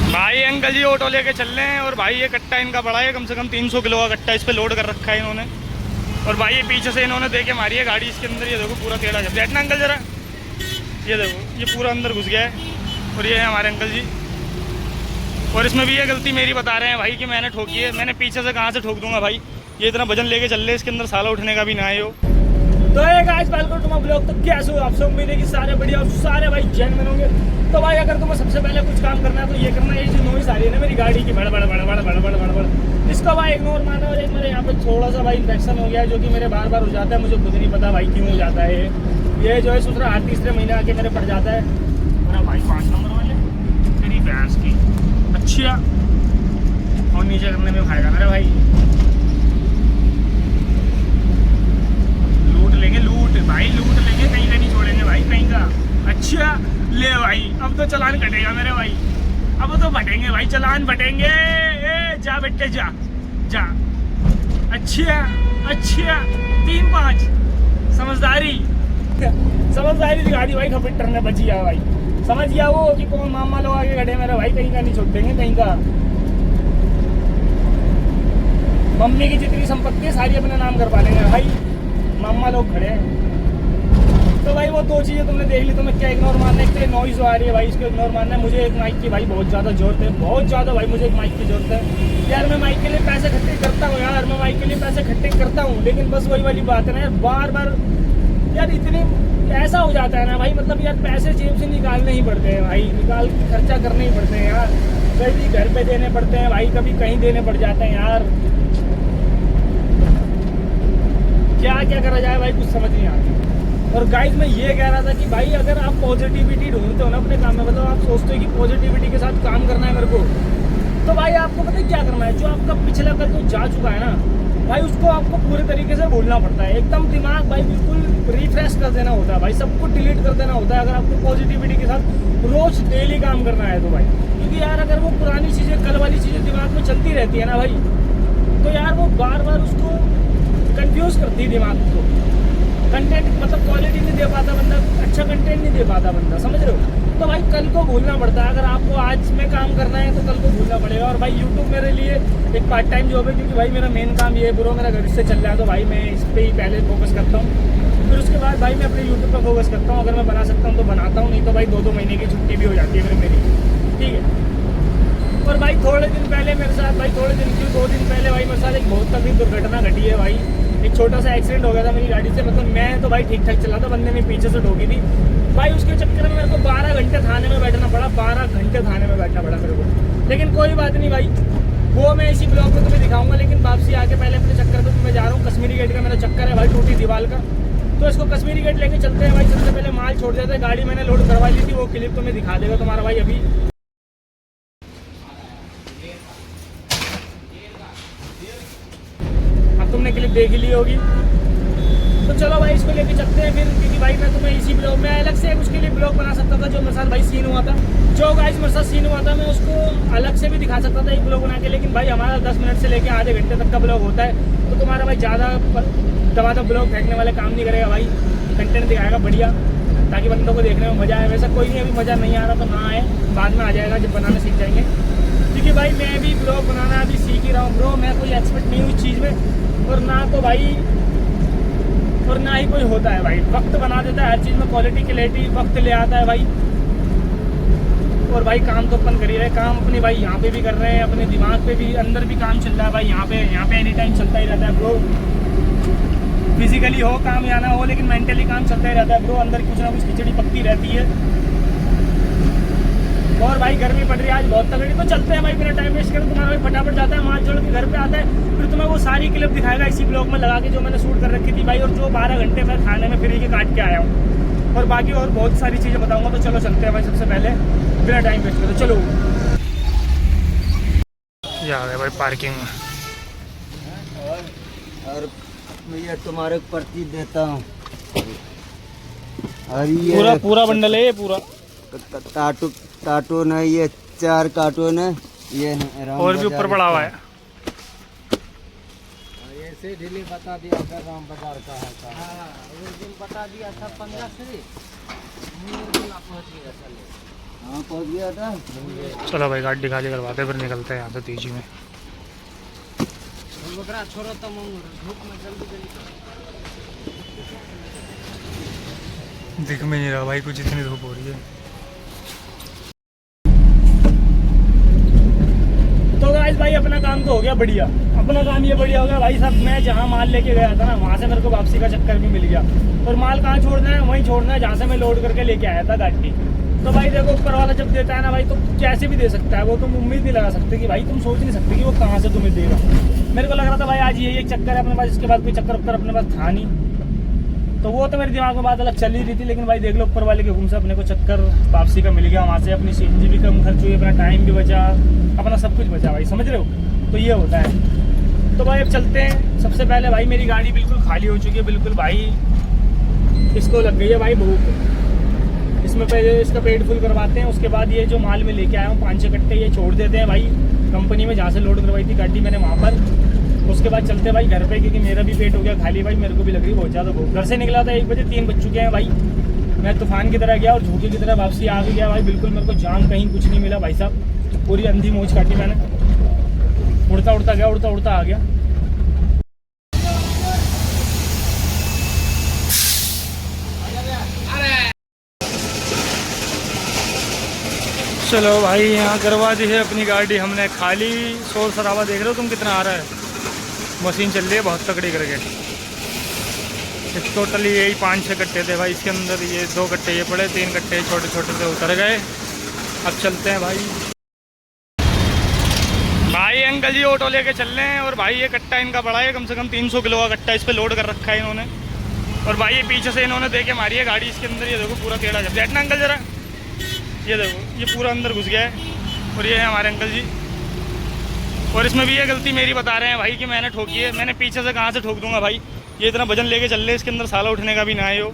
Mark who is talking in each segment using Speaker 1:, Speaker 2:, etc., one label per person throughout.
Speaker 1: भाई अंकल जी ऑटो लेके चल रहे हैं और भाई ये कट्टा इनका बड़ा है, कम से कम 300 किलो का कट्टा इस पे लोड कर रखा है इन्होंने। और भाई ये पीछे से इन्होंने देके मारी है गाड़ी इसके अंदर। ये देखो पूरा टेढ़ा जब बैठना अंकल जरा, ये देखो ये पूरा अंदर घुस गया है। और ये है हमारे अंकल जी। और इसमें भी ये गलती मेरी बता रहे हैं भाई कि मैंने ठोकी है। मैंने पीछे से कहाँ से ठोक दूंगा भाई, ये इतना वजन लेके चल रहे इसके अंदर साला उठने का भी ना है। तो guys welcome to my blog. तो कैसे हो आप सब? उम्मीद है कि सारे बढ़िया और सारे भाई जैन बनोगे। तो भाई अगर तुम्हें सबसे पहले कुछ काम करना है तो ये करना है, ये जो नॉइस आ रही है ना मेरी गाड़ी की बड़ बड़ बड़ बड़ बड़ बड़ बड़ बड़, इसको भाई इग्नोर मारना। और एक मेरे यहाँ पे थोड़ा सा भाई इन्फेक्शन हो गया है जो कि मेरे बार बार हो जाता है, मुझे खुद नहीं पता भाई क्यों हो जाता है। ये जो है सूत्रा हर तीसरे महीने आके मेरे पड़ जाता है। मेरा भाई 5 नंबर वाले मेरी भैंस की अच्छा और नीचे करने में खाएगा मेरा भाई। लूट भाई लूट लेंगे, कहीं का नहीं छोड़ेंगे भाई, कहीं का। अच्छा ले भाई, अब तो चालान कटेगा मेरे भाई, अब तो फटेंगे भाई, चालान फटेंगे। जा बेटे जा जा। अच्छा अच्छा 3-5 समझदारी समझदारी दिखा दी भाई। खपिटर ने बची है भाई, समझ गया वो कि कौन मामा लोग आगे खड़े मेरे भाई, कहीं का नहीं छोड़ देंगे, कहीं का। मम्मी की जितनी संपत्ति है सारी अपने नाम करवा लेंगे भाई, मामा लोग खड़े हैं। तो भाई वो 2 चीज़ें तुमने देख ली, तुम्हें क्या इग्नोर मारना है। एक तो नॉइज़ आ रही है भाई, इसको इग्नोर मारना है। मुझे एक माइक की भाई बहुत ज़्यादा जरूरत है, बहुत ज़्यादा भाई मुझे एक माइक की जरूरत है यार। मैं माइक के लिए पैसे इकट्ठे करता हूँ यार, मैं माइक के लिए पैसे इकट्ठे करता हूँ, लेकिन बस वही वाली बात है ना यार, बार बार यार इतनी ऐसा हो जाता है ना भाई, मतलब यार पैसे जेब से निकालने ही पड़ते हैं भाई, निकाल के खर्चा करने ही पड़ते हैं यार। कभी घर पे देने पड़ते हैं भाई, कभी कहीं देने पड़ जाते हैं यार। क्या क्या करा जाए भाई, कुछ समझ नहीं आता। और गाइस मैं ये कह रहा था कि भाई अगर आप पॉजिटिविटी ढूंढते हो ना अपने काम में, मतलब आप सोचते हो कि पॉजिटिविटी के साथ काम करना है मेरे को, तो भाई आपको पता है क्या करना है। जो आपका पिछला कल तो जा चुका है ना भाई, उसको आपको पूरे तरीके से भूलना पड़ता है। एकदम दिमाग भाई बिल्कुल रिफ्रेश कर देना होता है भाई, सब कुछ डिलीट कर देना होता है अगर आपको पॉजिटिविटी के साथ रोज डेली काम करना है तो भाई। क्योंकि यार अगर वो पुरानी चीज़ें, कल वाली चीज़ें दिमाग में चलती रहती है ना भाई, तो यार वो बार बार उसको कंफ्यूज करती है दिमाग को। कंटेंट मतलब क्वालिटी नहीं दे पाता बंदा, अच्छा कंटेंट नहीं दे पाता बंदा, समझ रहे हो। तो भाई कल को भूलना पड़ता है। अगर आपको आज में काम करना है तो कल को भूलना पड़ेगा। और भाई यूट्यूब मेरे लिए एक पार्ट टाइम जॉब है, क्योंकि भाई मेरा मेन काम ये है ब्रो, मेरा घर से चल रहा है, तो भाई मैं इस पर ही पहले फोकस करता हूँ, फिर उसके बाद भाई मैं अपने यूट्यूब पर फोकस करता हूँ। अगर मैं बना सकता हूँ तो बनाता हूँ, नहीं तो भाई 2-2 महीने की छुट्टी भी हो जाती है फिर मेरी, ठीक है। और भाई थोड़े दिन पहले मेरे साथ भाई, थोड़े दिन क्यों 2 दिन पहले भाई मेरे साथ एक बहुत तगड़ी दुर्घटना घटी है भाई। एक छोटा सा एक्सीडेंट हो गया था मेरी गाड़ी से। मतलब मैं तो भाई ठीक ठाक चला था, बंदे ने पीछे से ठोकी थी भाई। उसके चक्कर में मेरे को 12 घंटे थाने में बैठना पड़ा, 12 घंटे थाने में बैठना पड़ा मेरे को। लेकिन कोई बात नहीं भाई, वो मैं इसी ब्लॉग में तुम्हें दिखाऊंगा। लेकिन वापसी आके पहले अपने चक्कर पे मैं जा रहा हूँ। कश्मीरी गेट का मेरा चक्कर है भाई, टूटी दीवार का, तो इसको कश्मीरी गेट लेके चलते हैं भाई। सबसे पहले माल छोड़ देते हैं, गाड़ी मैंने लोड करवा ली थी, वो क्लिप तुम्हें दिखा देगा तुम्हारा भाई अभी। तुमने क्लिप देख ली होगी, तो चलो भाई इसको लेके चलते हैं फिर। क्योंकि भाई मैं तुम्हें इसी ब्लॉग में अलग से उसके लिए ब्लॉग बना सकता था, जो मेरे साथ भाई सीन हुआ था, जो गाइस मेरे साथ सीन हुआ था, मैं उसको अलग से भी दिखा सकता था एक ब्लॉग बना के। लेकिन भाई हमारा 10 मिनट से लेके आधे घंटे तक का ब्लॉग होता है, तो तुम्हारा भाई ज़्यादा दबा ब्लॉग फेंकने वाले काम नहीं करेगा भाई, कंटेंट दिखाएगा बढ़िया, ताकि बंदों को देखने में मज़ा आए। वैसा कोई नहीं, अभी मज़ा नहीं आ रहा तो ना आए, बाद में आ जाएगा जब बनाना सीख जाएंगे। क्योंकि भाई मैं भी ब्लॉग बनाना अभी सीख ही रहा हूँ ब्रो, मैं कोई एक्सपर्ट नहीं हूँ इस चीज़ में, और ना तो भाई और ना ही कोई होता है भाई। वक्त बना देता है हर चीज़ में, क्वालिटी क्लैरिटी वक्त ले आता है भाई। और भाई काम तो अपन कर ही रहे, काम अपने भाई यहाँ पे भी कर रहे हैं, अपने दिमाग पे भी अंदर भी काम चल रहा है भाई। यहाँ पे एनी टाइम चलता ही रहता है ब्रो। फिजिकली हो काम या ना हो, लेकिन मेंटली काम चलता ही रहता है ब्रो। अंदर कुछ ना कुछ खिचड़ी पकती रहती है। और भाई गर्मी पड़ रही है आज बहुत तगड़ी, तो चलते हैं भाई, बिना टाइम वेस्ट करें। तुम्हारा भाई फटाफट जाता है, माल छोड़ के घर पे आता है, फिर तुम्हें वो सारी क्लिप दिखाएगा इसी ब्लॉग में लगा के, जो मैंने शूट कर रखी थी भाई। और जो 12 घंटे मैं खाने में फ्री के काट के आया हूँ, और बाकी और बहुत सारी चीज़ें बताऊँगा। तो चलो चलते हैं भाई, सबसे पहले बिना टाइम वेस्ट करें चलो। जा रहे भाई पार्किंग में।
Speaker 2: और भैया तुम्हारे को पर्ची देता हूँ, और ये
Speaker 1: पूरा बंडल है ये पूरा।
Speaker 2: कार्टून है, ये 4 कार्टून है ये,
Speaker 1: और भी ऊपर पड़ा हुआ है।
Speaker 2: ऐसे ढीली बता दिया था राम बाजार का है का। उस दिन बता दिया था 15 से हाँ पहुँच गया था।
Speaker 1: चलो भाई गाड़ी खाली करवाते फिर निकलते हैं यहाँ से तेजी में।
Speaker 2: छोड़ो तो धूप में जल्दी
Speaker 1: दिख में नहीं रहा भाई कुछ, इतनी धूप हो रही है। तो गाइस भाई अपना काम तो हो गया बढ़िया। अपना काम ये बढ़िया हो गया भाई साहब, मैं जहाँ माल लेके गया था ना वहाँ से मेरे को वापसी का चक्कर भी मिल गया। और माल कहाँ छोड़ना है, वहीं छोड़ना है जहाँ से मैं लोड करके लेके आया था गाड़ी। तो भाई देखो ऊपर वाला जब देता है ना भाई तो कैसे भी दे सकता है वो, तुम उम्मीद नहीं लगा सकते कि भाई, तुम सोच नहीं सकते कि वो कहाँ से तुम्हें देगा। मेरे को लग रहा था भाई आज यही एक चक्कर है अपने पास, इसके बाद कोई चक्कर अपने पास था नहीं। तो वो तो मेरे दिमाग में बात अलग चल ही रही थी, लेकिन भाई देख लो ऊपर वाले के हुक्म से अपने को चक्कर वापसी का मिल गया। वहाँ से अपनी सीएनजी भी कम खर्च हुई, अपना टाइम भी बचा, अपना सब कुछ बचा भाई, समझ रहे हो। तो ये होता है। तो भाई अब चलते हैं। सबसे पहले भाई मेरी गाड़ी बिल्कुल खाली हो चुकी है, बिल्कुल भाई इसको लग गई है भाई भूख। इसमें पहले इसका पेट फुल करवाते हैं, उसके बाद ये जो माल में लेके आया हूँ 5-6 कट्टे ये छोड़ देते हैं भाई कंपनी में, जहाँ से लोड करवाई थी गाड़ी मैंने वहाँ पर। उसके बाद चलते भाई घर पे, क्योंकि मेरा भी पेट हो गया खाली भाई, मेरे को भी लग रही बहुत ज़्यादा भूख। घर से निकला था 1 बजे, 3 बज चुके हैं भाई। मैं तूफान की तरह गया और झोंके की तरह वापसी आ गया भाई। बिल्कुल मेरे को जान कहीं कुछ नहीं मिला भाई साहब, पूरी अंधी मौज काटी मैंने। उड़ता उड़ता गया, उड़ता उड़ता आ गया। चलो भाई यहाँ करवा दी है अपनी गाड़ी हमने खाली। शोर शराबा देख रहे हो तुम कितना आ रहा है, मशीन चल रही है बहुत तकड़ी करके। टोटली यही 5-6 कट्टे थे भाई, इसके अंदर ये 2 कट्टे ये पड़े, 3 कट्टे छोटे छोटे से उतर गए। अब चलते हैं भाई। भाई अंकल जी ऑटो लेके चल रहे हैं और भाई ये कट्टा इनका बड़ा है, कम से कम 300 किलो का कट्टा इस पर लोड कर रखा है इन्होंने। और भाई ये पीछे से इन्होंने देके मारी है गाड़ी इसके अंदर, ये देखो पूरा टेढ़ा कर दिया ना अंकल जरा, ये देखो ये पूरा अंदर घुस गया है। और ये है हमारे अंकल जी। और इसमें भी ये गलती मेरी बता रहे हैं भाई कि मैंने ठोकी है। मैंने पीछे से कहाँ से ठोक दूंगा भाई, ये इतना वजन लेके चल रहे, इसके अंदर साला उठने का भी ना है। वो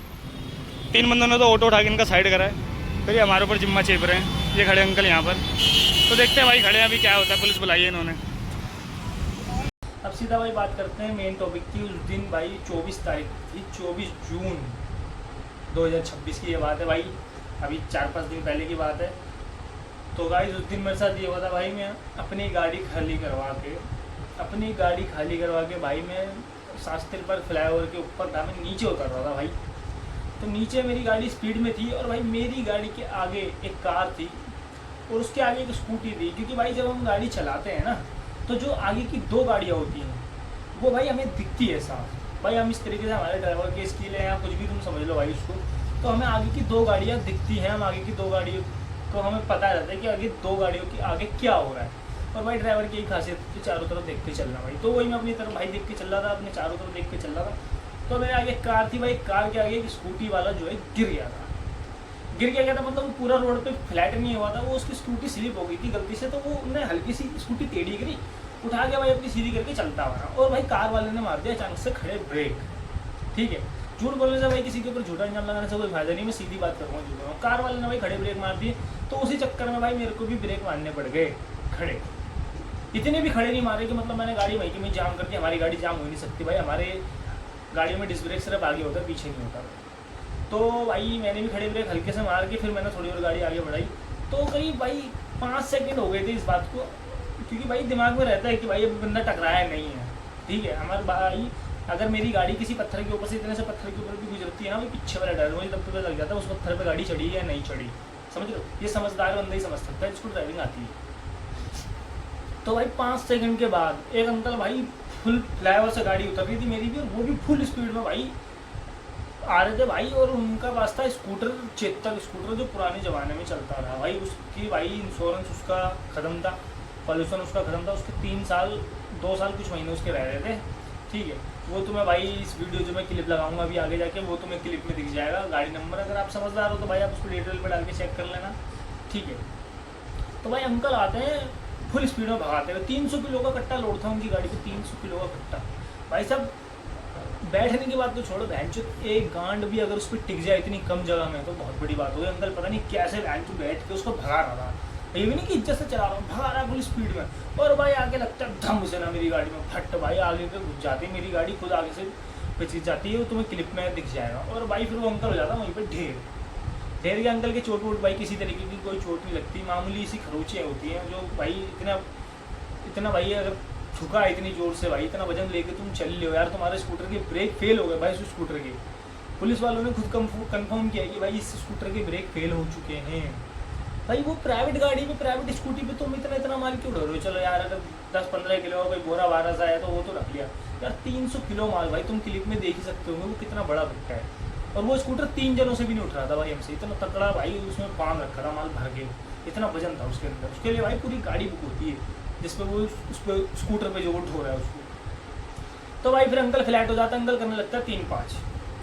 Speaker 1: 3 बंदों ने तो ऑटो उठा के इनका साइड करा है, फिर ये हमारे ऊपर जिम्मा चेप रहे हैं। ये खड़े अंकल यहाँ पर, तो देखते हैं भाई खड़े हैं अभी क्या होता है। पुलिस बुलाई है इन्होंने। अब सीधा भाई बात करते हैं मेन टॉपिक की। उस दिन भाई 24 तारीख थी, 24 जून 2026 की ये बात है भाई, अभी 4-5 दिन पहले की बात है। तो गाइस उस दिन मेरे साथ ये हुआ था भाई, मैं अपनी गाड़ी खाली करवा के भाई मैं शास्त्री पर फ्लाईओवर के ऊपर था, मैं नीचे उतर रहा था भाई। तो नीचे मेरी गाड़ी स्पीड में थी और भाई मेरी गाड़ी के आगे एक कार थी और उसके आगे एक स्कूटी थी। क्योंकि भाई जब हम गाड़ी चलाते हैं ना तो जो आगे की 2 गाड़ियाँ होती हैं वो भाई हमें दिखती है साफ। भाई हम इस तरीके से, हमारे ड्राइवर की स्किल है या कुछ भी तुम समझ लो भाई उसको, तो हमें आगे की 2 गाड़ियाँ दिखती हैं। हम आगे की 2 गाड़ियों को हमें पता रहता है कि आगे 2 गाड़ियों के आगे क्या हो रहा है। और भाई ड्राइवर की एक खासियत थी चारों तरफ देख के चलना भाई। तो वही मैं अपनी तरफ भाई देख के चल रहा था, अपने चारों तरफ देख के चल रहा था। तो मेरे आगे कार थी भाई, कार के आगे एक स्कूटी वाला जो है गिर गया था। मतलब वो पूरा रोड पे फ्लैट नहीं हुआ था, वो उसकी स्कूटी स्लिप हो गई थी गलती से। तो वो उन्हें हल्की सी स्कूटी टेढ़ी करी, उठा के भाई अपनी सीधी करके चलता हुआ। और भाई कार वाले ने मार दिया अचानक से खड़े ब्रेक। ठीक है, झूठ बोलने से भाई किसी के ऊपर झूठा इल्जाम लगाने से कोई फायदा नहीं, मैं सीधी बात कर रहा हूँ, झूठ रहा हूँ। कार वाले ने भाई खड़े ब्रेक मार दिए, तो उसी चक्कर में भाई मेरे को भी ब्रेक मारने पड़ गए खड़े। इतने भी खड़े नहीं मारे कि मतलब मैंने गाड़ी वहीं की में जाम कर दी। हमारी गाड़ी जाम हो नहीं सकती भाई, हमारे गाड़ियों में डिस्क ब्रेक सिर्फ आगे होता है, पीछे नहीं होता। तो भाई मैंने भी खड़े ब्रेक हल्के से मार के फिर मैंने थोड़ी और गाड़ी आगे बढ़ाई। तो करीब भाई 5 सेकंड हो गए थे इस बात को, क्योंकि भाई दिमाग में रहता है कि भाई अभी बंदा टकराया नहीं है। ठीक है, हमारे भाई अगर मेरी गाड़ी किसी पत्थर के ऊपर से, इतने से पत्थर के ऊपर भी गुजरती है ना, भाई पीछे वाला डर मुझे तब पता लग जाता है उस पत्थर पे गाड़ी चढ़ी या नहीं चढ़ी। समझ लो, ये समझदार बंदा ही समझ सकता है जिसको ड्राइविंग आती है। तो भाई 5 सेकंड के बाद एक अंकल भाई फुल फ्लाईओवर से गाड़ी उतर रही थी मेरी भी, और वो भी फुल स्पीड में भाई आ रहे थे भाई। और उनका पास था स्कूटर, चेतक स्कूटर जो पुराने ज़माने में चलता रहा भाई। उसकी भाई इंश्योरेंस उसका ख़त्म था, पॉल्यूशन उसका ख़त्म था, उसके 3 साल 2 साल कुछ महीने उसके रह रहे थे। ठीक है, वो तुम्हें भाई इस वीडियो जो मैं क्लिप लगाऊंगा अभी आगे जाके, वो तुम्हें क्लिप में दिख जाएगा गाड़ी नंबर। अगर आप समझदार हो तो भाई आप उसको डिटेल में डाल के चेक कर लेना। ठीक है, तो भाई अंकल आते हैं फुल स्पीड में भगाते हुए। 300 किलो का कट्टा लोड था उनकी गाड़ी पे, 300 किलो का कट्टा भाई साहब। बैठने की बात तो छोड़ो, भैंचो एक गांड भी अगर उस पर टिक जाए इतनी कम जगह में तो बहुत बड़ी बात होगी। अंकल पता नहीं कैसे भैंचो बैठ के उसको भगा रहा था, ये भी नहीं कि इज्जत से चला रहा हूँ, भगा रहा है फुल स्पीड में। और भाई आगे लगता है धम से ना मेरी गाड़ी में फट, भाई आगे के घुस जाती है मेरी गाड़ी, खुद आगे से पिछड़ जाती है, वो तुम्हें क्लिप में दिख जाएगा। और भाई फिर वो अंकल हो जाता है वहीं पर ढेर। ठहर के अंकल के चोट वोट भाई किसी तरीके की कोई चोट नहीं लगती, मामूली सी खरोचें होती हैं जो भाई इतना भाई अगर झुका है इतनी जोर से भाई, इतना वजन लेके तुम चल रहे हो यार, तुम्हारे स्कूटर के ब्रेक फेल हो गए भाई। उस स्कूटर के पुलिस वालों ने खुद कंफर्म किया कि भाई इस स्कूटर के ब्रेक फेल हो चुके हैं। भाई वो प्राइवेट गाड़ी पे, प्राइवेट स्कूटी पे तुम इतना माल क्यों ढो रहे हो? चलो यार अगर 10-15 किलो का कोई बोरा 12 सा है तो वो तो रख लिया यार, 300 किलो माल भाई तुम क्लिप में देख ही सकते हो वो कितना बड़ा भट्टा है। और वो स्कूटर 3 जनों से भी नहीं उठ रहा था भाई हमसे, इतना तकड़ा भाई उसमें बांध रखा था माल भर के, इतना वजन था उसके अंदर। उसके लिए भाई पूरी गाड़ी बुक होती है जिसपे वो उस पर स्कूटर पे जो वो ढो रहा है उसको। तो भाई फिर अंकल फ्लैट हो जाता है, अंकल करने लगता है 3-5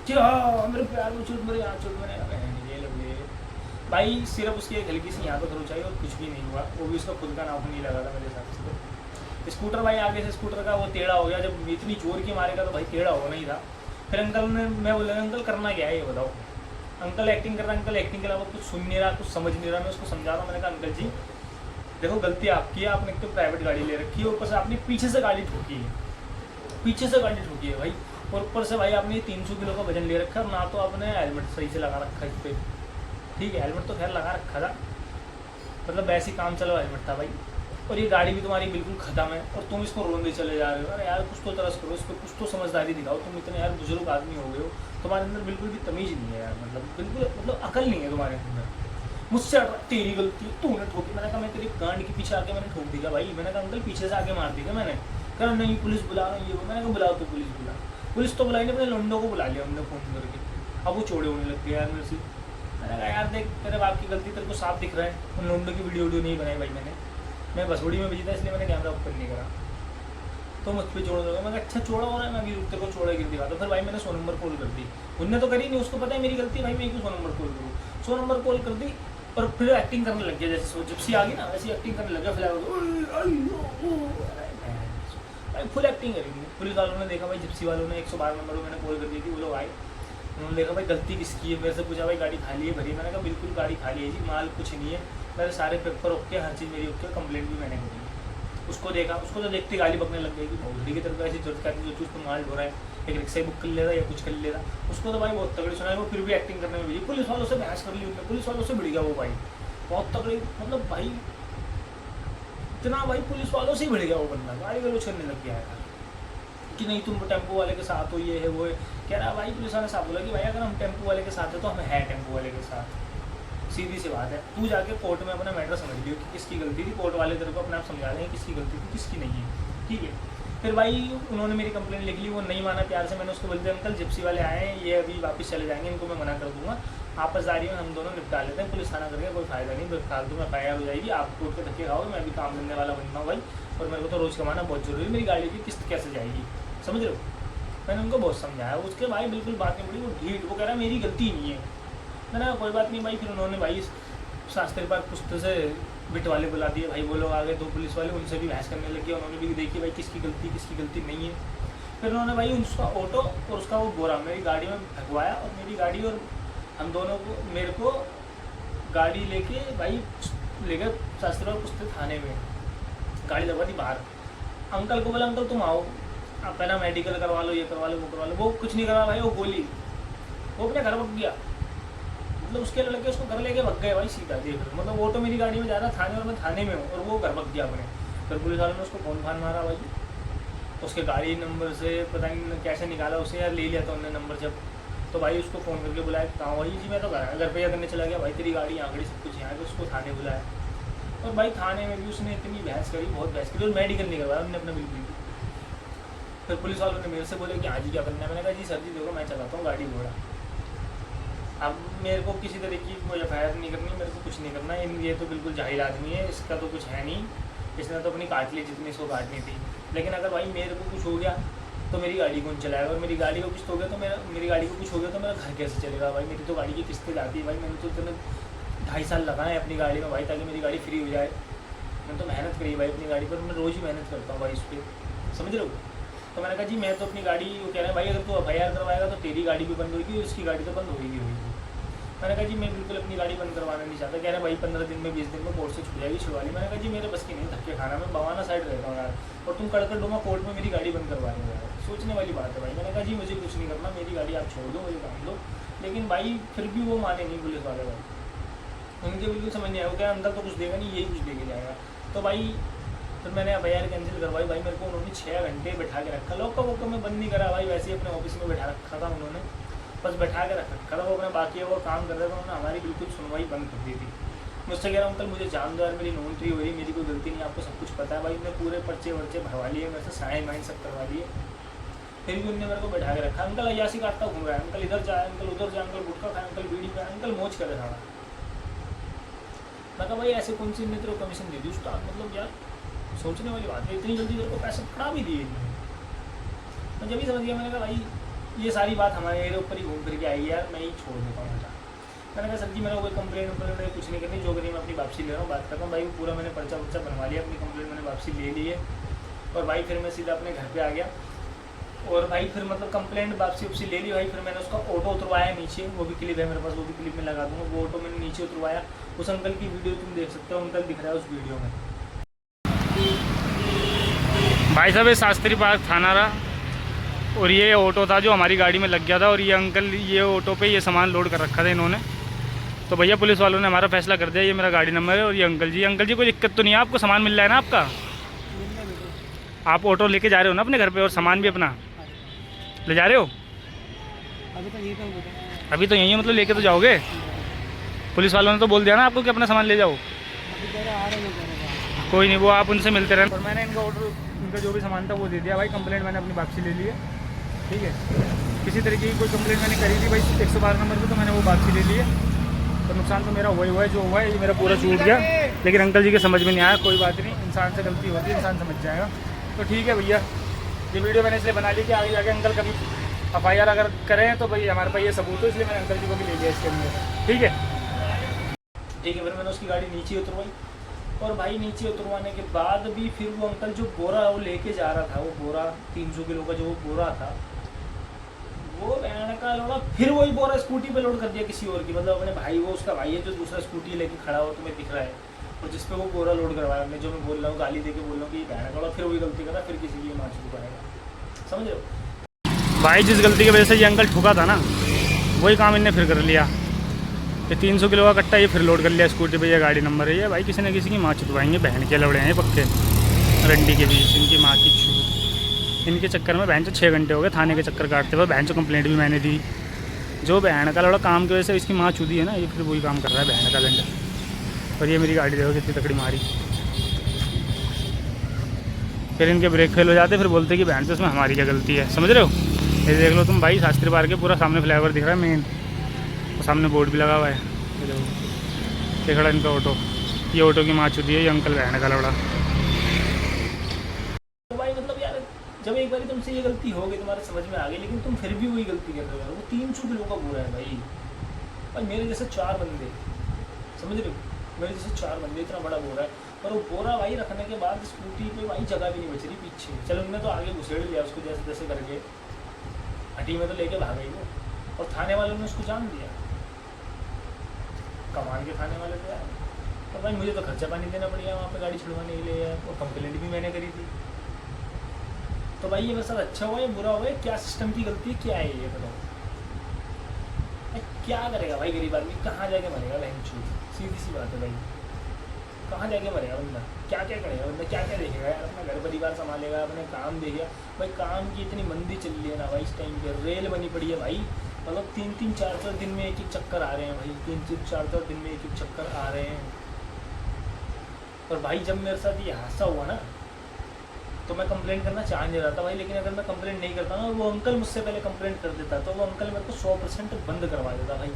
Speaker 1: कि हाँ मेरे प्यार में चोट, मेरे यहाँ चोट, मैंने ये लगे भाई। सिर्फ उसकी एक हल्की सी यहाँ पर खरोच आई और कुछ भी नहीं हुआ, वो भी उसका खुद का नाम नहीं लगा था मेरे हिसाब से। तो स्कूटर भाई आगे से स्कूटर का वो टेढ़ा हो गया, जब इतनी जोर की मारेगा तो भाई टेढ़ा होना ही था। फिर अंकल ने, मैं बोला अंकल करना क्या है ये बताओ। अंकल एक्टिंग कर रहा है, अंकल एक्टिंग के अलावा कुछ सुन नहीं रहा, कुछ समझ नहीं रहा। मैं उसको समझा रहा हूँ, मैंने कहा अंकल जी देखो गलती आपकी है, आपने एक तो प्राइवेट गाड़ी ले रखी है, ऊपर से आपने पीछे से गाड़ी ठोकी है, पीछे से गाड़ी ठोकी है भाई, और ऊपर से भाई आपने 300 किलो का वजन ले रखा है, और ना तो आपने हेलमेट सही से लगा रखा है इस पर। ठीक है हेलमेट तो खैर लगा रखा था, मतलब वैसे ही काम चला हेलमेट था भाई, और ये गाड़ी भी तुम्हारी बिल्कुल ख़त्म है और तुम इसको रोंदे चले जा रहे हो। अरे यार कुछ तो तरस करो, इस पर कुछ तो समझदारी दिखाओ, तुम इतने यार बुजुर्ग आदमी हो गए हो, तुम्हारे अंदर बिल्कुल भी तमीज़ नहीं है यार, मतलब अकल नहीं है तुम्हारे अंदर। मुझसे तेरी गलती तूने ठोकी। मैंने कहा मैं तेरी गांड के पीछे आके मैंने ठोक दिया भाई। मैंने कहा अंकल पीछे से आके मार दिया मैंने। कहा नहीं पुलिस बुला रहा ये वो। मैंने कहा बुलाओ तो पुलिस बुला। पुलिस तो बुलाई नहीं, अपने लंडों को बुला लिया हमने फ़ोन करके। अब वो चौड़े होने लग गए यार मेरे से। मैंने कहा यार देख तेरे बाप की गलती तेरे को साफ दिख रहा है, उन लंडों की वीडियो नहीं बनाई भाई मैं बसोड़ी में बिजी था इसलिए मैंने कैमरा ओपन नहीं करा। तो मुझ पर चोड़ लगा। मैंने अच्छा चोड़ा हो रहा है, मैं अभी तेरे को चोड़ा गिर दिखा। तो फिर भाई मैंने 100 नंबर कॉल कर दी। उनने तो करी नहीं, उसको पता है मेरी गलती है भाई, मैं क्यों 100 नंबर कॉल करूँ। 100 नंबर कॉल कर दी और फिर एक्टिंग करने लग गया, जैसे जिप्सी आ गई ना वैसी एक्टिंग करने लग गया। भाई फुल एक्टिंग करी। पुलिस वालों ने देखा भाई, जिप्सी वालों ने 112 नंबर को मैंने कॉल कर दी थी, वो लोग आए, उन्होंने देखा भाई गलती किसकी है। मेरे से पूछा भाई गाड़ी खाली है भरी। मैंने कहा बिल्कुल गाड़ी खाली है जी, माल कुछ नहीं है, मेरे सारे पेपर ओके, हर चीज़ मेरी ओके, कंप्लेंट भी मैंने करी। उसको देखा, उसको तो देखते गाली बकने लग गई कि भौजड़ी की तरफ ऐसी जरूरत करती जो चीज़ तो माल ढो रहा है, एक रिक्शा बुक कर लेता या कुछ कर लेता। उसको तो भाई बहुत तगड़ी सुना है, वो फिर भी एक्टिंग करने में भी पुलिस वालों से बहस कर ली उन्होंने, पुलिस वालों से भिड़ गया वो भाई बहुत तगड़ी, मतलब भाई इतना भाई पुलिस वालों से ही भिड़ गया वो बंदा, गाड़ी गलोच करने लग गया है कि नहीं तुम टेम्पो वाले के साथ हो, ये है वो है। कह रहा भाई पुलिस वाले साहब बोला कि भाई अगर हम टेम्पो वाले के साथ है तो हम है टेम्पो वाले के साथ, सीधी सी बात है। तू जाके कोर्ट में अपना मैटर समझ लियो कि किसकी गलती थी, कोर्ट वाले तेरे को अपने आप समझा देंगे किसकी गलती थी किसकी नहीं है, ठीक है। फिर भाई उन्होंने मेरी कंप्लेंट लिख ली, वो नहीं माना प्यार से। मैंने उसको बोल दिया अंकल जिप्सी वाले आए हैं, ये अभी वापस चले जाएंगे, इनको मैं मना कर दूंगा, आपसदारी में हम दोनों निपटा लेते हैं, पुलिस थाना करके कोई फायदा नहीं, फालतू में FIR हो जाएगी, आप कोर्ट के धक्के खाओगे, मैं भी काम करने वाला बनना हूँ भाई, और मेरे को तो रोज़ कमाना बहुत जरूरी है, मेरी गाड़ी की किस्त कैसे जाएगी, समझ रहे हो। मैंने उनको बहुत समझाया, उसके भाई बिल्कुल बात नहीं पड़ी, वो ढीठ, वो कह रहा है मेरी गलती नहीं है। मैंने कहा कोई बात नहीं भाई। फिर उन्होंने भाई शास्त्री पार्क पुस्तक से बिट वाले बुला दिए भाई, वो लोग आ गए 2 पुलिस वाले, उनसे भी बहस करने लगे, उन्होंने भी देखी भाई किसकी गलती नहीं है। फिर उन्होंने भाई उसका ऑटो और उसका वो बोरा मेरी गाड़ी में भगवाया, और मेरी गाड़ी और हम दोनों को, मेरे को गाड़ी लेके भाई ले गए शास्त्री पार्क पुस्तक थाने में, गाड़ी लगवा दी बाहर। अंकल को बोला अंकल तुम आओ, आप पहला मेडिकल करवा लो, ये करवा लो, वो करवा लो, वो कुछ नहीं करवा भाई, वो गोली, वो अपने घर भाग गया, मतलब उसके लड़के उसको घर लेके भग गए भाई सीधा, देख लो, मतलब वो तो मेरी गाड़ी में जा रहा थाने और मैं थाने में हूँ, और वो घर भग गया अपने। फिर पुलिस वालों ने उसको फोन फान मारा भाई, उसके गाड़ी नंबर से पता नहीं कैसे निकाला उसे यार, ले लिया था उन्होंने नंबर जब, तो भाई उसको फ़ोन करके बुलाया, कहाँ भाई जी मैं तो घर पे करने चला गया भाई, तेरी गाड़ी यहाँ खड़ी सब कुछ यहाँ, तो उसको थाने बुलाया, और भाई थाने में भी उसने इतनी बहस करी, बहुत बहस करी, और मेडिकल नहीं करवाया उन्होंने अपना बिल्कुल। फिर पुलिस वालों ने मेरे से बोले कि आज ही क्या करना है। मैंने कहा जी सर जी देखो मैं चलाता हूँ गाड़ी घोड़ा, अब मेरे को किसी तरीके की कोई FIR नहीं करनी, मेरे को कुछ नहीं करना, ये तो बिल्कुल जाहिल आदमी है, इसका तो कुछ है नहीं, इसने तो अपनी काट ली जितनी इसको काटनी थी। लेकिन अगर भाई मेरे को कुछ हो गया तो मेरी गाड़ी कौन चलाएगा, और मेरी गाड़ी को कुछ हो गया तो मेरी गाड़ी को कुछ हो गया तो मेरा घर कैसे चलेगा भाई, मेरी तो गाड़ी की किस्तें जाती है भाई, मैंने तो इतने 2.5 साल लगाए अपनी गाड़ी में भाई, ताकि मेरी गाड़ी फ्री हो जाए। मैंने तो मेहनत करी भाई अपनी गाड़ी पर, मैं रोज़ ही मेहनत करता हूँ भाई इस पर, समझ रहे हो। तो मैंने कहा जी मैं तो अपनी गाड़ी, वो कह रहे हैं भाई अगर तू FIR करवाएगा तो तेरी गाड़ी भी बंद होगी और इसकी गाड़ी तो बंद होगी। मैंने कहा जी मैं बिल्कुल अपनी गाड़ी बंद करवाना नहीं चाहता। कह रहे भाई 15 दिन में 20 दिन में कोर्ट से छुट जाएगी, छुड़वा ली। मैंने कहा जी मेरे बस की नहीं धक्के खाना, मैं बवाना साइड रहता हूँ यार, और तुम कड़कर डोमा कोर्ट में मेरी गाड़ी बंद करवा रहे हो यार, सोचने वाली बात है भाई। मैंने कहा जी मुझे कुछ नहीं करना, मेरी गाड़ी आप छोड़ दो, मुझे काम दो। लेकिन भाई फिर भी वो माने नहीं पुलिस वाले भाई, उनके बिल्कुल समझ नहीं आया। वो क्या अंदर तो कुछ देगा नहीं, यही कुछ देके जाएगा। तो भाई फिर मैंने FIR कैंसिल करवाई भाई। मेरे को उन्होंने 6 घंटे बैठा के रखा, लॉकअप वॉकअप में बंद नहीं करा भाई, वैसे ही अपने ऑफिस में बैठा रखा था उन्होंने, बस बैठा के रखा था। वो अपने बाकी वो काम कर रहे थे, उन्होंने हमारी बिल्कुल सुनवाई बंद कर दी थी। मुझसे कह रहा हूँ अंकल मुझे जान दो यार, मेरी नौकरी हो रही, मेरी कोई गलती नहीं, आपको सब कुछ पता है भाई। मैं पूरे पर्चे वर्चे भरवा लिए, मेरे से साइन वाइन सब करवा लिए, फिर भी उनने मेरे को बैठा के रखा। अंकल अयासी काटता घूम रहा है, अंकल इधर जाए, अंकल उधर जाए, अंकल गुटखा खाए, अंकल बीड़ी पे, अंकल मौज करे था। मैं कहा भाई ऐसे कौन सी मित्र को कमीशन दे दी उस्ताद, मतलब यार सोचने वाली बात है, इतनी जल्दी तेरे को पैसे पकड़ा भी दिए। मैं जब ही समझ गया, मैंने कहा भाई ये सारी बात हमारे ऊपर ही घूम फिर के आई यार, मैं ही छोड़ देता हूँ। मैंने कहा सर जी मेरा कोई कंप्लेन कुछ नहीं करनी, जो करी मैं अपनी वापसी ले रहा हूँ, बात करता हूँ भाई। पूरा मैंने पर्चा वर्चा बनवा लिया, अपनी कंप्लेन मैंने वापसी ले ली है। और भाई फिर मैं सीधा अपने घर पे आ गया, और भाई फिर मतलब कंप्लेंट वापसी ले ली भाई। फिर मैंने उसका ऑटो उतरवाया नीचे, वो भी क्लिप है मेरे पास, वो भी क्लिप में लगा दूँगा। वो ऑटो मैंने नीचे उतरवाया, उस अंकल की वीडियो तुम देख सकते हो, अंकल दिख रहा है उस वीडियो में। भाई साहब ये शास्त्री पार्क थाना रहा, और ये ऑटो था जो हमारी गाड़ी में लग गया था, और ये अंकल ये ऑटो पे ये सामान लोड कर रखा था इन्होंने। तो भैया पुलिस वालों ने हमारा फैसला कर दिया, ये मेरा गाड़ी नंबर है, और ये अंकल जी कोई दिक्कत तो नहीं है, आपको सामान मिल रहा है ना आपका? आप ऑटो लेके जा रहे हो ना अपने घर पे, और सामान भी अपना ले जा रहे हो? अभी तो यही है, मतलब लेके तो जाओगे? पुलिस वालों ने तो बोल दिया ना आपको कि अपना सामान ले जाओ। कोई नहीं, वो आप उनसे मिलते रहना। और मैंने इनका ऑर्डर, इनका जो भी सामान था वो दे दिया भाई। कंप्लेंट मैंने अपनी वापसी ले ली है, ठीक है। किसी तरीके की कोई कंप्लेंट मैंने करी थी भाई 112 नंबर पे, तो मैंने वो वापसी ले ली है। तो नुकसान तो मेरा हुआ है जो हुआ है, ये मेरा पूरा छूट गया। लेकिन अंकल जी के समझ में नहीं आया, कोई बात नहीं, इंसान से गलती होती है, इंसान समझ जाएगा। तो ठीक है भैया, ये वीडियो मैंने इसलिए बना ली कि आगे जाके अंकल कभी FIR अगर करें तो भाई हमारे पास ये सबूत हो, इसलिए मैंने अंकल जी को भी ले लिया इसके अंदर, ठीक है। फिर मैंने उसकी गाड़ी नीचे उतरवाई, और भाई नीचे उतरवाने के बाद भी फिर वो अंकल जो बोरा वो लेके जा रहा था, वो बोरा 300 किलो का जो वो बोरा था, वो मैंने कहा लोड़ा, फिर वही बोरा स्कूटी पे लोड कर दिया किसी और की, मतलब अपने भाई, वो उसका भाई है जो दूसरा स्कूटी लेके खड़ा हो, तुम्हें दिख रहा है, और जिस पे वो बोरा लोड करवाया हमने, जो मैं बोल रहा हूँ गाली दे के बोल रहा हूँ कि बहन का, फिर वही गलती करा, फिर किसी की मार शुरू करेगा, समझ रहे हो भाई। जिस गलती की वजह से ये अंकल ठुका था ना, वही काम इनने फिर कर लिया। ये 300 किलो का कट्टा ये फिर लोड कर लिया स्कूटी पे, ये गाड़ी नंबर है ये। भाई किसी न किसी की माँ चुतवाएंगे, बहन के लवड़े हैं पक्के, रंडी के बीच, इनकी माँ की छूट। इनके चक्कर में बहन 6 घंटे हो गए थाने के चक्कर काटते हुए। बहन कंप्लेंट भी मैंने दी, जो बहन का लड़ा काम की वजह से इसकी माँ चूदी है ना, ये फिर वही काम कर रहा है बहन का लंडा। और ये मेरी गाड़ी देखो कितनी तकड़ी मारी, फिर इनके ब्रेक फेल हो जाते, फिर बोलते कि बहन से उसमें हमारी क्या गलती है, समझ रहे हो। ये देख लो तुम भाई, शास्त्री पार्क के पूरा सामने फ्लाईओवर दिख रहा है मेन, और सामने बोर्ड भी लगा हुआ है, ये खड़ा इनका ऑटो। ये ऑटो की माँ चुदी है, ये अंकल बहन का लौड़ा। तो भाई मतलब यार, जब एक बार तुमसे ये गलती हो गई, तुम्हारे समझ में आ गई, लेकिन तुम फिर भी वही गलती कर रहे हो। वो 300 किलो का बोरा है भाई, और मेरे जैसे 4 बंदे, समझ रहे हो, मेरे जैसे 4 बंदे, इतना बड़ा बोरा है। और वो बोरा भाई रखने के बाद स्कूटी पे भाई जगह भी नहीं बच रही पीछे। चलो उनने तो आगे घुसेड़ लिया उसको जैसे तैसे करके, हटी में तो लेके भाग गई वो, और थाने वालों ने उसको जान दिया, कमान के थाने वाले थे यार। तो भाई मुझे तो खर्चा पानी देना पड़ेगा वहाँ पे गाड़ी छुड़वाने के लिए यार, और कंप्लेंट भी मैंने करी थी। तो भाई ये मेरे साथ अच्छा हुआ या बुरा हुआ है, क्या सिस्टम की गलती क्या है ये बताओ। क्या करेगा भाई गरीब आदमी, कहाँ जाके मरेगा बहन चूत, सीधी सी बात है भाई, कहाँ जाके मरेगा बंदा, क्या क्या करेगा बंदा, क्या क्या देखेगा यार, अपना घर परिवार संभालेगा, अपने काम देखेगा भाई। काम की इतनी मंदी चल रही है ना भाई इस टाइम पे, रेल बनी पड़ी है भाई, मतलब 3-3, 4-4 दिन में एक चक्कर आ रहे हैं भाई, 3-3, 4-4 दिन में एक चक्कर आ रहे हैं। और भाई जब मेरे साथ ये हादसा हुआ ना, तो मैं कंप्लेंट करना चाह नहीं रहा था भाई, लेकिन अगर मैं कंप्लेंट नहीं करता ना, वो अंकल मुझसे पहले कंप्लेंट कर देता, तो वो अंकल मेरे को 100% बंद करवा देता भाई,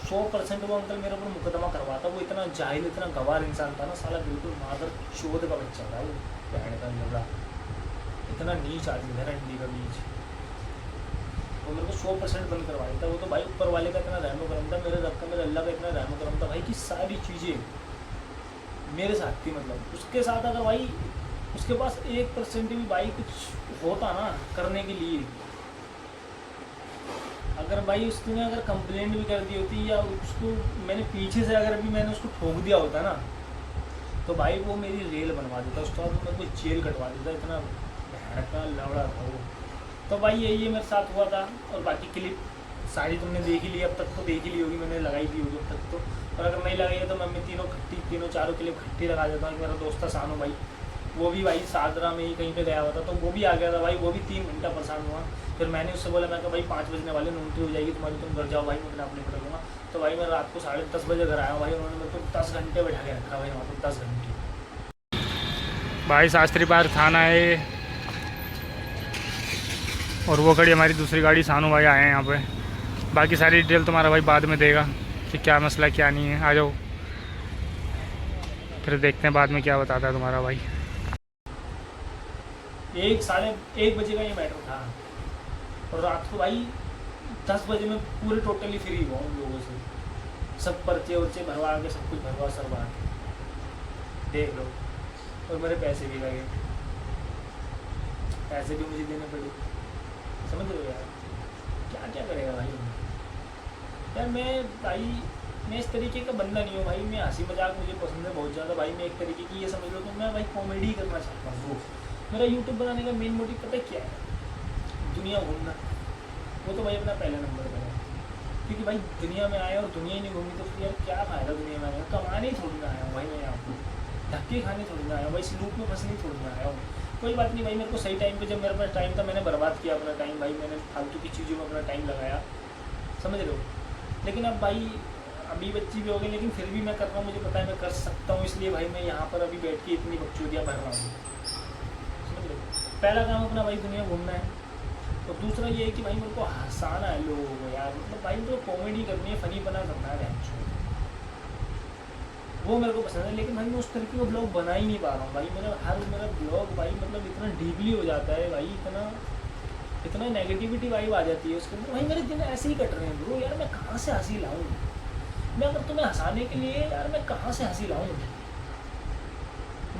Speaker 1: 100% वो अंकल मेरे ऊपर मुकदमा करवाता। वो इतना जाहिल, इतना गवार इंसान था ना साला, बिल्कुल मादर चोद का बच्चा था वो, बहन का लड़ा, इतना नीच आदमी था रंडी का बीच। वो मेरे को 100% बंद करवा देता। वो तो भाई ऊपर वाले का इतना रहम करम था, मेरे रब का, मेरे अल्लाह का इतना रहम करम था भाई कि सारी चीज़ें मेरे साथ थी। मतलब उसके साथ अगर भाई उसके पास 1% भी भाई कुछ होता ना करने के लिए, अगर भाई उसने अगर कंप्लेंट भी कर दी होती या उसको मैंने पीछे से अगर भी मैंने उसको ठोक दिया होता ना, तो भाई वो मेरी रेल बनवा देता, उसके बाद मेरे को जेल कटवा देता, इतना भैंका लवड़ा था वो। तो भाई यही मेरे साथ हुआ था। और बाकी क्लिप सारी तुमने देख ही ली, अब तक तो देख ही ली होगी, मैंने लगाई दी होगी अब तक तो। और अगर नहीं लगाई है तो मैं तीनों चारों क्लिप खट्टी लगा देता हूँ। मेरा दोस्त था सानू भाई, वो भी भाई सादरा में ही कहीं पे गया हुआ था, तो वो भी आ गया था भाई, वो भी 3 घंटा परेशान हुआ। फिर मैंने उससे बोला, मैं कहा भाई 5 बजने वाले नूनती हो जाएगी तुम्हारी, तुम घर जाओ भाई, मैं अपने अपने कर लूँगा। तो भाई मैं रात को 10:30 बजे घर आया भाई, उन्होंने मेरे को 10 घंटे बैठा के रखा भाई वहाँ पर, 10 घंटे भाई। शास्त्री पार्क थाना है और वो खड़ी हमारी दूसरी गाड़ी, सानू भाई आए हैं यहाँ पे। बाकी सारी डिटेल तुम्हारा भाई बाद में देगा कि क्या मसला क्या नहीं है। आ जाओ फिर देखते हैं बाद में क्या बताता है तुम्हारा भाई। 1 बजे का ये मैटर था और रात को भाई 10 बजे में पूरे टोटली फ्री हुआ उन लोगों से, सब पर्चे वर्चे भरवा के, सब कुछ भरवा सरवा के, देख लो। और मेरे पैसे भी लगे, पैसे भी मुझे देने पड़े, समझ रहे हो यार। क्या क्या करेगा भाई यार। मैं इस तरीके का बंदा नहीं हूँ भाई। मैं हंसी मजाक मुझे पसंद है बहुत ज़्यादा भाई। मैं एक तरीके की ये समझ लो तो मैं भाई कॉमेडी करना चाहता हूँ। मेरा यूट्यूब बनाने का मेन मोटिव पता है क्या है? दुनिया घूमना। वो तो भाई अपना पहला नंबर पर है, क्योंकि भाई दुनिया में आया और दुनिया ही नहीं घूमी तो फिर यार क्या फ़ायदा दुनिया में आया। कमाने ही थोड़ी ना आया हूँ भाई मैं यहाँ पर, धक्के खाने थोड़ी ना आया हूँ भाई, स्लूप में फंसने थोड़ी ना आया हूँ। कोई बात नहीं भाई, मेरे को सही टाइम पे, जब मेरे पास टाइम था मैंने बर्बाद किया अपना टाइम भाई, मैंने फालतू की चीज़ों में अपना टाइम लगाया, समझ रहे हो। लेकिन अब भाई अभी बच्ची भी हो गई, लेकिन फिर भी मैं कर रहा हूँ, मुझे पता है मैं कर सकता हूँ, इसलिए भाई मैं यहाँ पर अभी बैठ के इतनी बकचोदियाँ भर रहा हूँ, समझ रहे हो। पहला काम अपना भाई दुनिया घूमना है, और दूसरा ये है कि भाई मेरे को हंसाना है लोगों को यार। मतलब भाई मेरे को कॉमेडी करनी है, फनी बना करना है, वो मेरे को पसंद है। लेकिन भाई मैं उस तरीके का ब्लॉग बना ही नहीं पा रहा हूँ भाई। मेरा ब्लॉग भाई मतलब इतना डीपली हो जाता है भाई, इतना नेगेटिविटी वाइब आ जाती है उसके अंदर भाई। मेरे दिन ऐसे ही कट रहे हैं ब्रो यार। मैं कहाँ से हंसी लाऊँ? मैं अगर तुम्हें हंसाने के लिए यार मैं कहाँ से हंसी लाऊँ?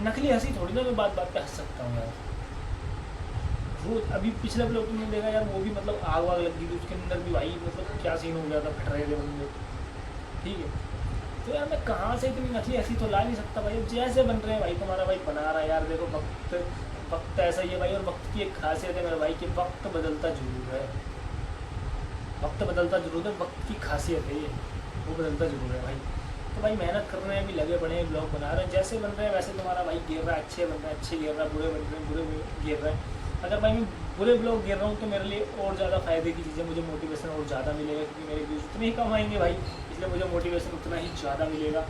Speaker 1: नकली हंसी थोड़ी ना मैं बात बात पे हंस सकता हूँ यार। वो अभी पिछले ब्लॉग तुमने देखा यार, वो भी मतलब आग वाग लग गई थी उसके अंदर भी भाई, मतलब क्या सीन हो गया था, फट रहे थे बंदे, ठीक है। तो यार मैं कहाँ से इतनी नकली हंसी तो ला नहीं सकता भाई। अब जैसे बन रहे हैं भाई, तुम्हारा भाई बना रहा है यार। देखो वक्त ऐसा ही है भाई, और वक्त की एक खासियत है मेरे भाई कि वक्त बदलता जरूर है, वक्त बदलता जरूर है, वक्त की खासियत है ये, वो बदलता जरूर है भाई। तो भाई मेहनत कर रहे हैं, अभी लगे पड़े हैं, ब्लॉग बना रहे हैं, जैसे बन रहे हैं वैसे तुम्हारा भाई गिर रहा है, अच्छे बन रहे हैं अच्छे गिर रहा है, बुरे बन रहे हैं बुरे गिर रहे हैं। अगर भाई मैं बुरे ब्लॉग गिर रहा हूँ तो मेरे लिए और ज़्यादा फ़ायदे की चीज़ें, मुझे मोटिवेशन और ज़्यादा मिलेगा, क्योंकि मेरे व्यूज़ उतने ही कम आएंगे भाई, इसलिए मुझे मोटिवेशन उतना ही ज़्यादा मिलेगा।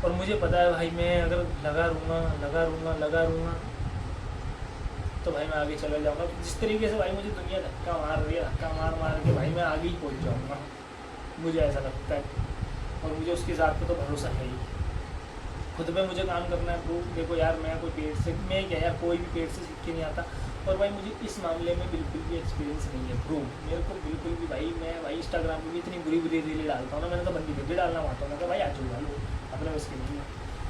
Speaker 1: और मुझे पता है भाई मैं अगर लगा रहूँगा तो भाई मैं आगे चला जाऊँगा। तो जिस तरीके से भाई मुझे दुनिया धक्का मार रही है, धक्का मार के भाई मैं आगे ही पहुँच जाऊँगा, मुझे ऐसा लगता है। और मुझे उसके साथ पे तो भरोसा है ही, खुद पे मुझे काम करना है ब्रो। देखो यार मैं कोई पेट से, मैं क्या यार कोई भी पेट से सीख के नहीं आता। और भाई मुझे इस मामले में बिल्कुल भी एक्सपीरियंस नहीं है ब्रो, मेरे को बिल्कुल भी भाई। मैं भाई इंस्टाग्राम पे भी इतनी बुरी रीलें डालता हूँ ना, मैंने तो बंदी कर दी डालना वहाँ, मैं भाई आज डालो अपने उसके नहीं है।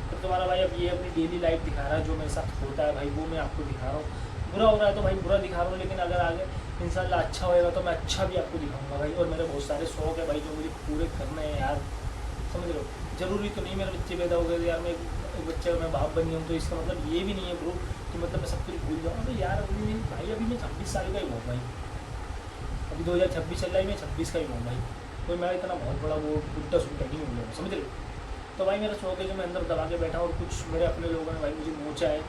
Speaker 1: तो तुम्हारा भाई अब ये अपनी डेली लाइफ दिखा रहा है, जो मेरे साथ होता है भाई वो मैं आपको दिखा रहा हूँ। बुरा हो रहा है तो भाई बुरा दिखा रहा हूँ, लेकिन अगर आगे इंशाल्लाह अच्छा होएगा तो मैं अच्छा भी आपको दिखाऊंगा भाई। और मेरे बहुत सारे शौक है भाई जो मुझे पूरे करने हैं यार, समझ रहे हो। ज़रूरी तो नहीं मेरे बच्चे पैदा हो गए यार, मैं एक बच्चे का मैं बाप बन गया हूँ, तो इसका मतलब ये भी नहीं है ब्रो कि मतलब मैं सब कुछ भूल जाऊँ। अरे यार अभी भाई अभी मैं 26 साल का ही हूँ भाई, अभी 2026 चल रहा है, मैं 26 का ही हूँ भाई। कोई मैं इतना बहुत बड़ा वो उल्टा सुल्टा नहीं हो गया, समझ रहे हो। तो भाई मेरा शौक है जो मैं अंदर दबा के बैठा हूँ, और कुछ मेरे अपने लोगों ने भाई मुझे नोचा है,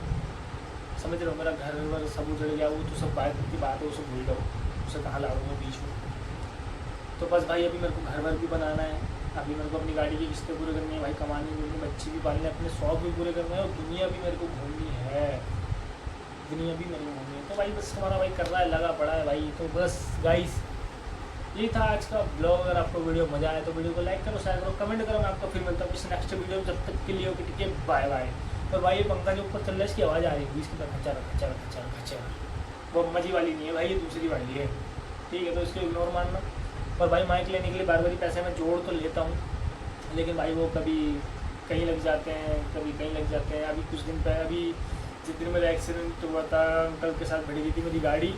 Speaker 1: समझ रहे हो। मेरा घर वर सब उजड़ गया, वो तो सब बात की बात है, उसे भूल जाओ, उसे कहाँ लाऊंगा बीच में। तो बस भाई अभी मेरे को घर वर भी बनाना है, अभी मेरे को अपनी गाड़ी की किस्तें पूरे करनी है भाई, कमानी भी, बच्ची भी पालनी है, अपने शौक भी पूरे करने हैं, और दुनिया भी मेरे को घूमनी है, दुनिया भी मेरे को घूमनी है। तो भाई बस तुम्हारा भाई कर रहा है, लगा पड़ा है भाई। तो बस गाइस ये था आज का ब्लॉग। अगर आपको वीडियो मजा आया तो वीडियो को लाइक करो, शेयर करो, कमेंट करो। मैं आपको फिर मिलता हूँ इस नेक्स्ट वीडियो में, जब तक के लिए ओके, ठीक है, बाय बाय। और भाई ये पंखा जो ऊपर चल रहा है इसकी आवाज़ आ रही है, इसके अंदर खचा, वो अम्मा जी वाली नहीं है भाई, ये दूसरी वाली है, ठीक है, तो इसको इग्नोर मानना। और भाई माइक लेने के लिए बार बार पैसे मैं जोड़ तो लेता हूँ, लेकिन भाई वो कभी कहीं लग जाते हैं, कभी कहीं लग जाते हैं। अभी कुछ दिन पहले, अभी जिस दिन मेरा एक्सीडेंट हुआ था, अंकल के साथ भिड़ गई थी मेरी गाड़ी,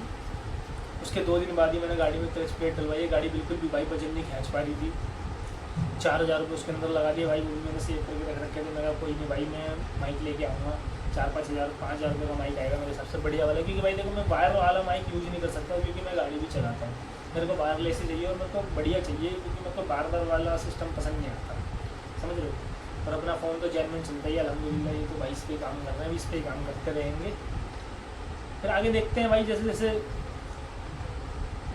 Speaker 1: उसके 2 दिन बाद ही मैंने गाड़ी में क्लच प्लेट डलवाई है। गाड़ी बिल्कुल भी भाई वजन नहीं खींच पा रही थी। 4000 रुपये उसके अंदर लगा दिया भाई, वो भी मैंने सेव करके रख रखे थे। मैं कहा कोई नहीं भाई, मैं माइक लेके आऊँगा, 4-5 हज़ार 5,000 रुपये का माइक आएगा मेरे सबसे बढ़िया वाला। क्योंकि भाई देखो, मैं वायर वाला माइक यूज़ नहीं कर सकता क्योंकि मैं गाड़ी भी चलाता हूँ। मेरे को वायरलेस ही चाहिए और मेरे को बढ़िया चाहिए, क्योंकि मेरे को बार वाला सिस्टम पसंद नहीं आता, समझ रहे हो। और अपना फ़ोन तो जेन्युइन चलता ही है अल्हम्दुलिल्लाह। ये तो भाई इस पर काम कर रहे हैं, अभी इस पर काम करते रहेंगे। फिर आगे देखते हैं भाई, जैसे जैसे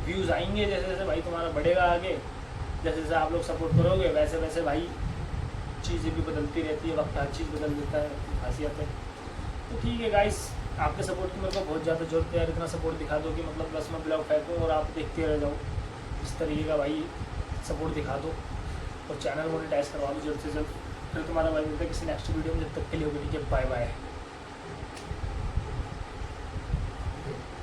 Speaker 1: व्यूज़ आएंगे, जैसे जैसे भाई तुम्हारा बढ़ेगा आगे, जैसे जैसे आप लोग सपोर्ट करोगे वैसे वैसे भाई चीज़ें भी बदलती रहती है, वक्त हर चीज़ बदल देता है, खासियत है। तो ठीक है गाइस, आपके सपोर्ट की मेरे को बहुत ज़्यादा जरूरत है यार। इतना सपोर्ट दिखा दो कि मतलब बस मैं ब्लॉग फेंकूँ और आप देखते रह जाओ। इस तरीके का भाई सपोर्ट दिखा दो और चैनल मोनेटाइज करवा दो जल्द से जल्द। फिर तुम्हारा भाई मिलता है किसी नेक्स्ट वीडियो में। जब तक के लिए ठीक है, बाय बाय।